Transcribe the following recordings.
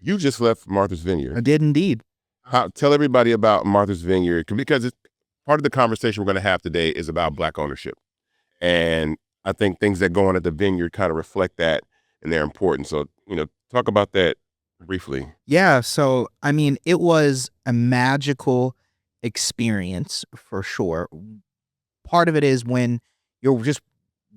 You just left Martha's I Vineyard. did indeed. Tell everybody about Martha's Vineyard, because part of the conversation we're going to have today is about Black ownership. And I think things that go on at the Vineyard kind of reflect that, and they're important. So, talk about that briefly. Yeah, so I mean, it was a magical experience for sure. Part of it is when you're just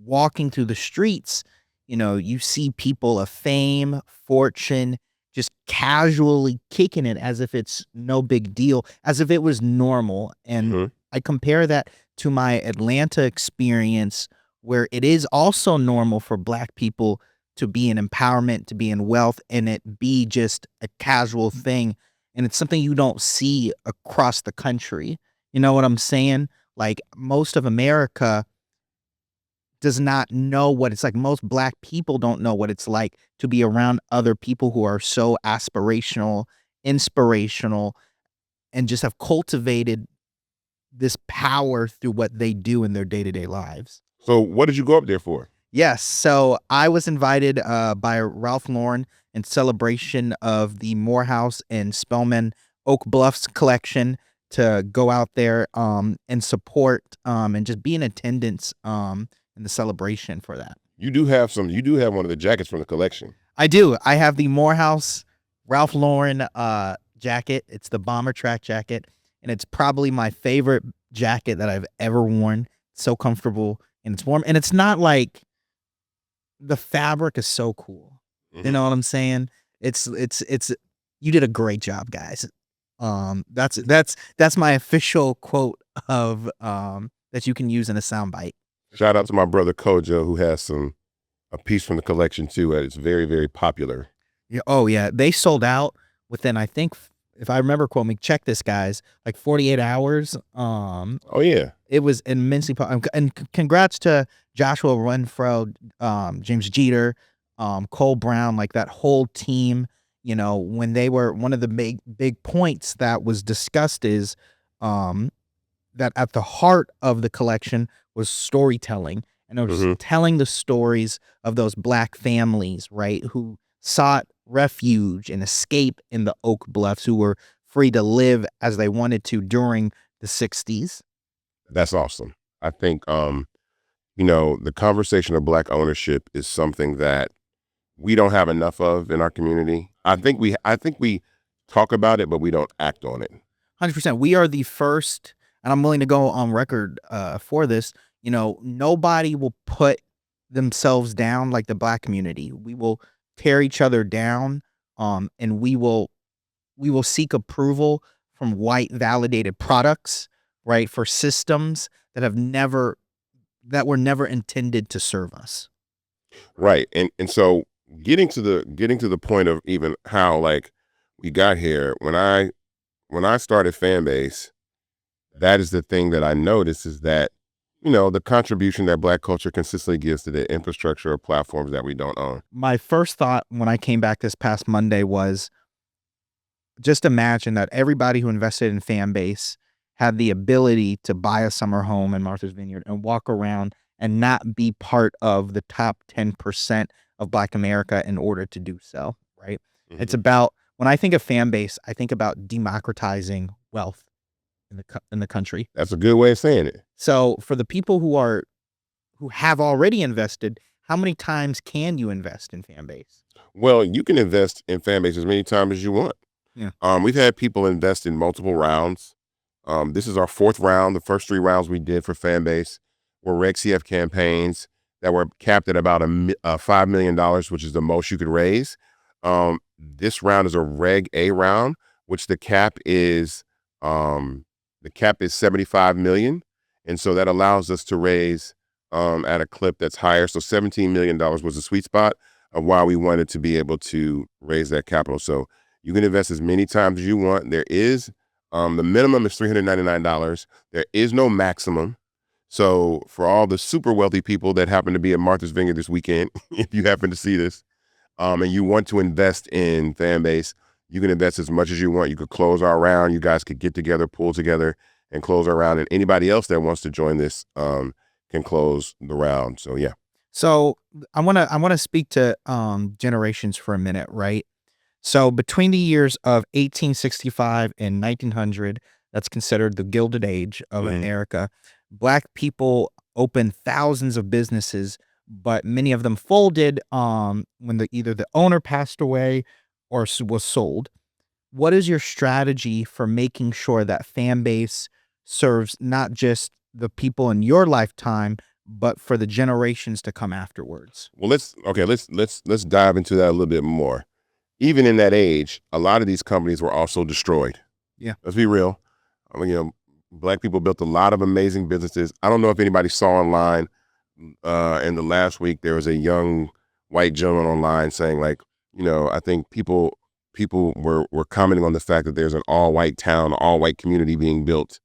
walking through the streets, you see people of fame, fortune, just casually kicking it as if it's no big deal, as if it was normal. And Mhm. I compare that to my Atlanta experience, where it is also normal for Black people to be in empowerment, to be in wealth, and it be just a casual thing. And it's something you don't see across the country. You know what I'm saying? Like, most of America does not know what it's like. Most Black people don't know what it's like to be around other people who are so aspirational, inspirational, and just have cultivated this power through what they do in their day-to-day lives. So what did you go up there for? Yes, so I was invited by Ralph Lauren in celebration of the Morehouse and Spelman Oak Bluffs collection to go out there and support and just be in attendance in the celebration for that. You do have one of the jackets from the collection. I do. I have the Morehouse Ralph Lauren jacket. It's the bomber track jacket, and it's probably my favorite jacket that I've ever worn. It's so comfortable and it's warm, and it's not like, the fabric is so cool. You know what I'm saying? It's you did a great job, guys. That's my official quote of that you can use in a soundbite. Shout out to my brother Kojo, who has a piece from the collection too. It's very, very popular. Yeah, oh yeah, they sold out within, I think, if I remember correctly, check this, guys, like 48 hours. Oh yeah. It was immensely and congrats to Joshua Renfro, James Jeter, Cole Brown, like that whole team. When they were, one of the big points that was discussed is that at the heart of the collection was storytelling, and it was telling the stories of those Black families, right, who sought refuge and escape in the Oak Bluffs, who were free to live as they wanted to during the 60s. That's awesome. I think, the conversation of Black ownership is something that we don't have enough of in our community. I think we talk about it, but we don't act on it. 100%. We are the first, and I'm willing to go on record for this. Nobody will put themselves down like the Black community. We will tear each other down, and we will seek approval from white validated products, right, for systems that were never intended to serve us. Right. And so getting to the point of even how, like, we got here, when I started Fanbase, that is the thing that I noticed, is that, the contribution that Black culture consistently gives to the infrastructure of platforms that we don't own. My first thought when I came back this past Monday was, just imagine that everybody who invested in Fanbase had the ability to buy a summer home in Martha's Vineyard and walk around and not be part of the top 10% of Black America in order to do so, right? It's about, when I think of Fanbase, I think about democratizing wealth in the country. That's a good way of saying it. So for the people who have already invested, how many times can you invest in Fanbase? Well, you can invest in Fanbase as many times as you want. Yeah. We've had people invest in multiple rounds. This is our fourth round. The first 3 rounds we did for Fanbase were Reg CF campaigns that were capped at about $5 million, which is the most you could raise. This round is a Reg A round, which the cap is $75 million, and so that allows us to raise at a clip that's higher. So $17 million was the sweet spot of why we wanted to be able to raise that capital. So you can invest as many times as you want. There is the minimum is $399. There is no maximum. So for all the super wealthy people that happen to be at Martha's Vineyard this weekend, if you happen to see this, and you want to invest in Fanbase, you can invest as much as you want. You could close our round. You guys could get together, pull together, and close our round. And anybody else that wants to join this can close the round. So yeah. So I wanna speak to generations for a minute, right? So between the years of 1865 and 1900, that's considered the Gilded Age of Mhm. America, Black people opened thousands of businesses, but many of them folded when either the owner passed away or was sold. What is your strategy for making sure that fan base serves not just the people in your lifetime, but for the generations to come afterwards? Well, let's dive into that a little bit more. Even in that age, a lot of these companies were also destroyed. Yeah. Let's be real. I mean, Black people built a lot of amazing businesses. I don't know if anybody saw online in the last week there was a young white gentleman online saying like, I think people were commenting on the fact that there's an all white town, all white community being built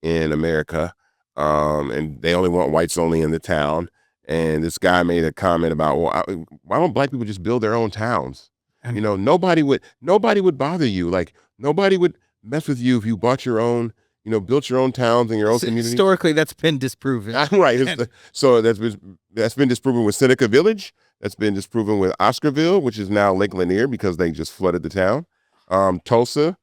in America, and they only want whites only in the town. And this guy made a comment about, well, why don't Black people just build their own towns? And Nobody would bother you. Like nobody would mess with you if you bought your own, built your own towns and your own communities. historically, that's been disproven. Right. So that's been disproven with Seneca Village. That's been disproven with Oscarville, which is now Lake Lanier because they just flooded the town. Tulsa,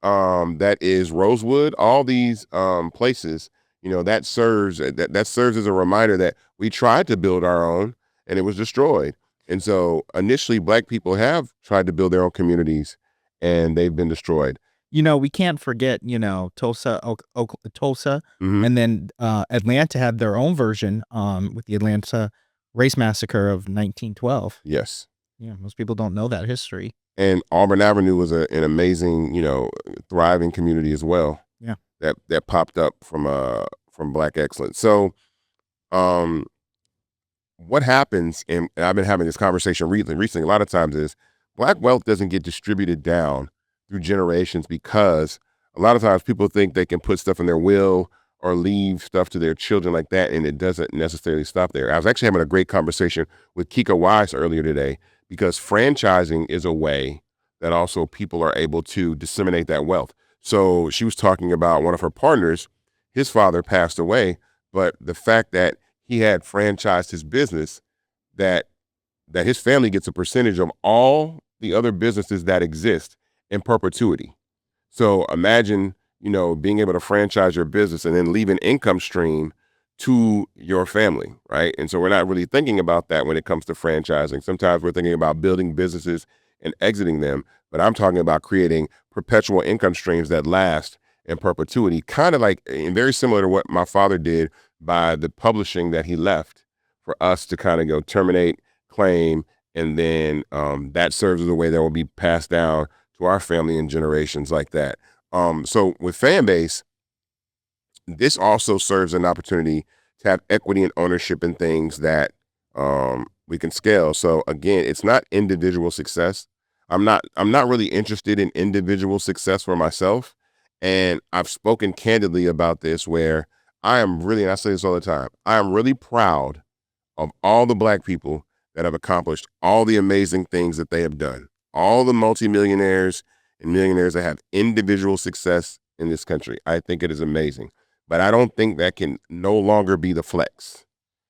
that is Rosewood. All these places, that serves as a reminder that we tried to build our own and it was destroyed. And so initially, Black people have tried to build their own communities and they've been destroyed. We can't forget, Tulsa, Hmm. and then Atlanta had their own version with the Atlanta race massacre of 1912. Yes. Yeah, most people don't know that history. And Auburn Avenue was an amazing, thriving community as well. Yeah. That popped up from Black excellence. So, um, what happens, and I've been having this conversation recently, a lot of times is Black wealth doesn't get distributed down through generations because a lot of times people think they can put stuff in their will or leave stuff to their children like that, and it doesn't necessarily stop there. I was actually having a great conversation with Kika Wise earlier today because franchising is a way that also people are able to disseminate that wealth. So she was talking about one of her partners, his father passed away, but the fact that he had franchised his business, that his family gets a percentage of all the other businesses that exist in perpetuity. So imagine, being able to franchise your business and then leave an income stream to your family, right? And so we're not really thinking about that when it comes to franchising. Sometimes we're thinking about building businesses and exiting them, but I'm talking about creating perpetual income streams that last in perpetuity, kind of like, and very similar to what my father did by the publishing that he left for us to kind of go terminate, claim, and then that serves as a way that will be passed down to our family and generations like that. So with Fanbase, this also serves an opportunity to have equity and ownership in things that we can scale. So again, it's not individual success. I'm not really interested in individual success for myself. And I've spoken candidly about this where I am really, and I say this all the time, I am really proud of all the Black people that have accomplished all the amazing things that they have done. All the multimillionaires and millionaires that have individual success in this country. I think it is amazing. But I don't think that can no longer be the flex.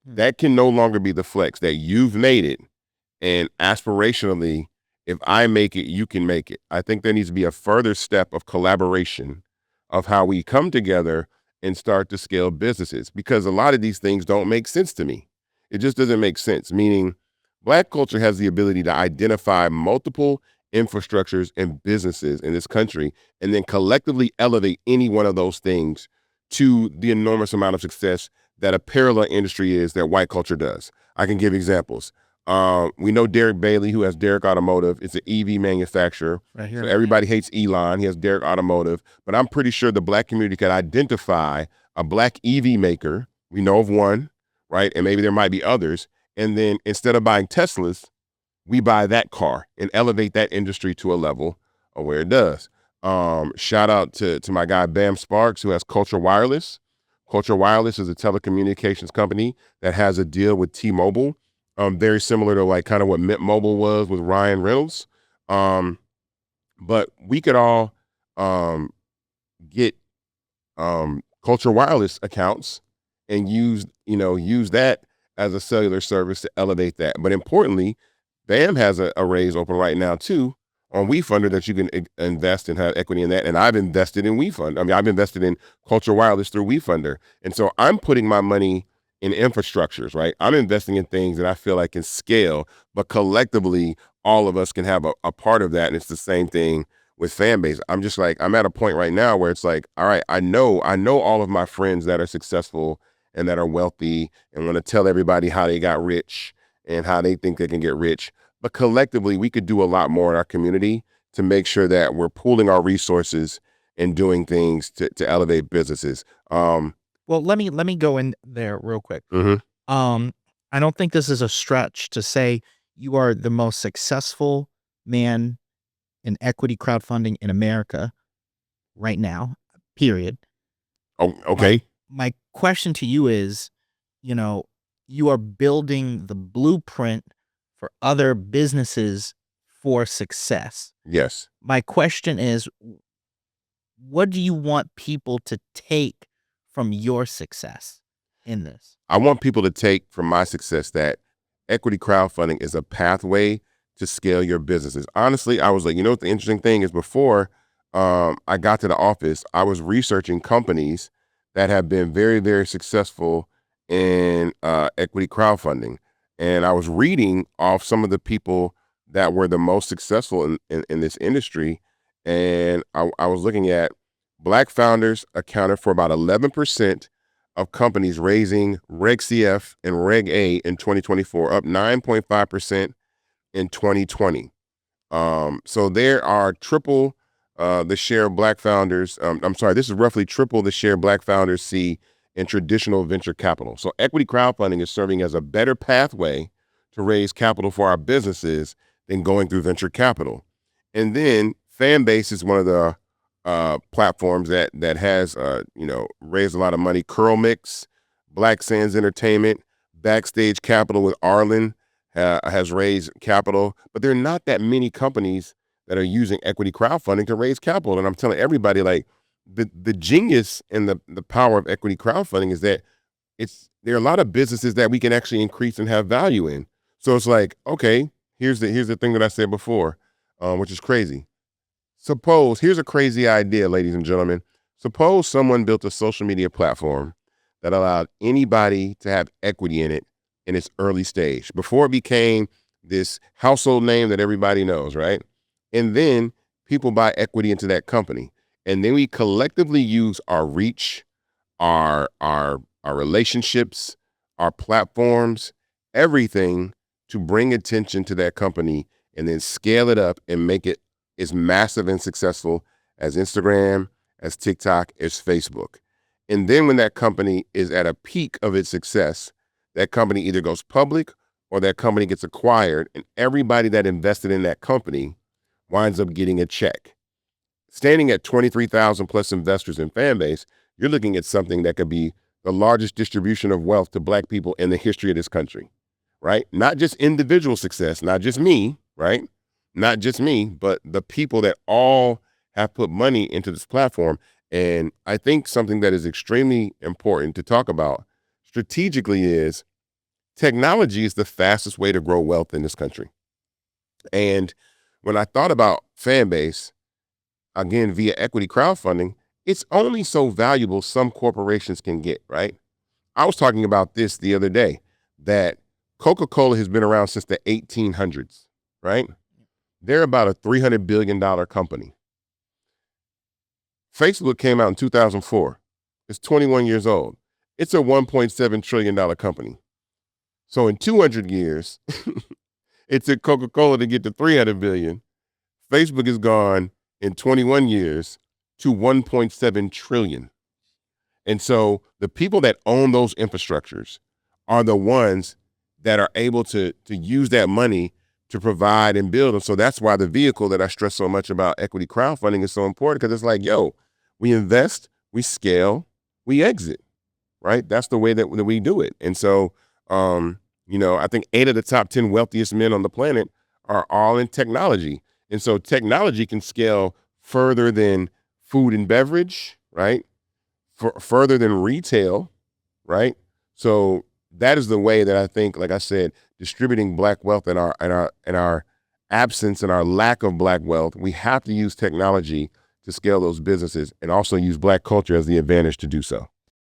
That can no longer be the flex that you've made it. And aspirationally, if I make it, you can make it. I think there needs to be a further step of collaboration of how we come together and start to scale businesses because a lot of these things don't make sense to me. It just doesn't make sense, meaning Black culture has the ability to identify multiple infrastructures and businesses in this country and then collectively elevate any one of those things to the enormous amount of success that a parallel industry is that white culture does. I can give examples. We know Derek Bailey, who has Derek Automotive. It's an EV manufacturer. Right here. So everybody hates Elon. He has Derek Automotive. But I'm pretty sure the Black community could identify a Black EV maker. We know of one, right? And maybe there might be others. And then instead of buying Teslas, we buy that car and elevate that industry to a level of where it does. Shout out to my guy, Bam Sparks, who has Culture Wireless. Culture Wireless is a telecommunications company that has a deal with T-Mobile. Very similar to like kind of what Mint Mobile was with Ryan Reynolds. But we could all get Culture Wireless accounts and use that as a cellular service to elevate that. But importantly, BAM has a raise open right now too on WeFunder that you can invest and have equity in that. And I've invested in WeFund. I mean, I've invested in Culture Wireless through WeFunder. And so I'm putting my money in infrastructures, right? I'm investing in things that I feel like can scale, but collectively, all of us can have a part of that. And it's the same thing with Fanbase. I'm just like, I'm at a point right now where it's like, all right, I know all of my friends that are successful and that are wealthy and want to tell everybody how they got rich and how they think they can get rich. But collectively, we could do a lot more in our community to make sure that we're pooling our resources and doing things to elevate businesses. Well, let me go in there real quick. Mhm. I don't think this is a stretch to say you are the most successful man in equity crowdfunding in America right now, period. Oh, My okay. my question to you is, you know, you are building the blueprint for other businesses for success. Yes. My question is, what do you want people to take from your success in this? I want people to take from my success that equity crowdfunding is a pathway to scale your businesses. Honestly, I was like, you know what the interesting thing is, before I got to the office, I was researching companies that have been very, very successful in equity crowdfunding. And I was reading off some of the people that were the most successful in this industry. And I was looking at Black founders accounted for about 11% of companies raising Reg CF and Reg A in 2024, up 9.5% in 2020. So there are triple the share of Black founders. I'm sorry, this is roughly triple the share Black founders see in traditional venture capital. So equity crowdfunding is serving as a better pathway to raise capital for our businesses than going through venture capital. And then Fanbase is one of the platforms that has raised a lot of money. Curl Mix, Black Sands Entertainment, Backstage Capital with Arlen has raised capital, but there are not that many companies that are using equity crowdfunding to raise capital. And I'm telling everybody, like, the genius and the power of equity crowdfunding is that there are a lot of businesses that we can actually increase and have value in. So it's like, okay, here's the thing that I said before, which is crazy. Here's a crazy idea, ladies and gentlemen. Suppose someone built a social media platform that allowed anybody to have equity in it in its early stage, before it became this household name that everybody knows, right? And then people buy equity into that company. And then we collectively use our reach, our relationships, our platforms, everything to bring attention to that company and then scale it up and make it as massive and successful as Instagram, as TikTok, as Facebook. And then when that company is at a peak of its success, that company either goes public or that company gets acquired, and everybody that invested in that company winds up getting a check. Standing at 23,000 plus investors in Fanbase, you're looking at something that could be the largest distribution of wealth to Black people in the history of this country, right? Not just individual success, not just me, right? Not just me, but the people that all have put money into this platform. And I think something that is extremely important to talk about strategically is technology is the fastest way to grow wealth in this country. And when I thought about Fanbase, again, via equity crowdfunding, it's only so valuable some corporations can get, right? I was talking about this the other day, that Coca-Cola has been around since the 1800s, right? They're about a $300 billion company. Facebook came out in 2004. It's 21 years old. It's a $1.7 trillion company. So in 200 years, it took Coca-Cola to get to 300 billion. Facebook has gone in 21 years to 1.7 trillion. And so the people that own those infrastructures are the ones that are able to use that money to provide and build. And so that's why the vehicle that I stress so much about equity crowdfunding is so important, because it's like, yo, we invest, we scale, we exit, right? That's the way that we do it. And so, I think 8 of the top 10 wealthiest men on the planet are all in technology. And so technology can scale further than food and beverage, right? Further than retail, right? So that is the way that I think, like I said, distributing Black wealth in our absence and our lack of Black wealth, we have to use technology to scale those businesses and also use Black culture as the advantage to do so.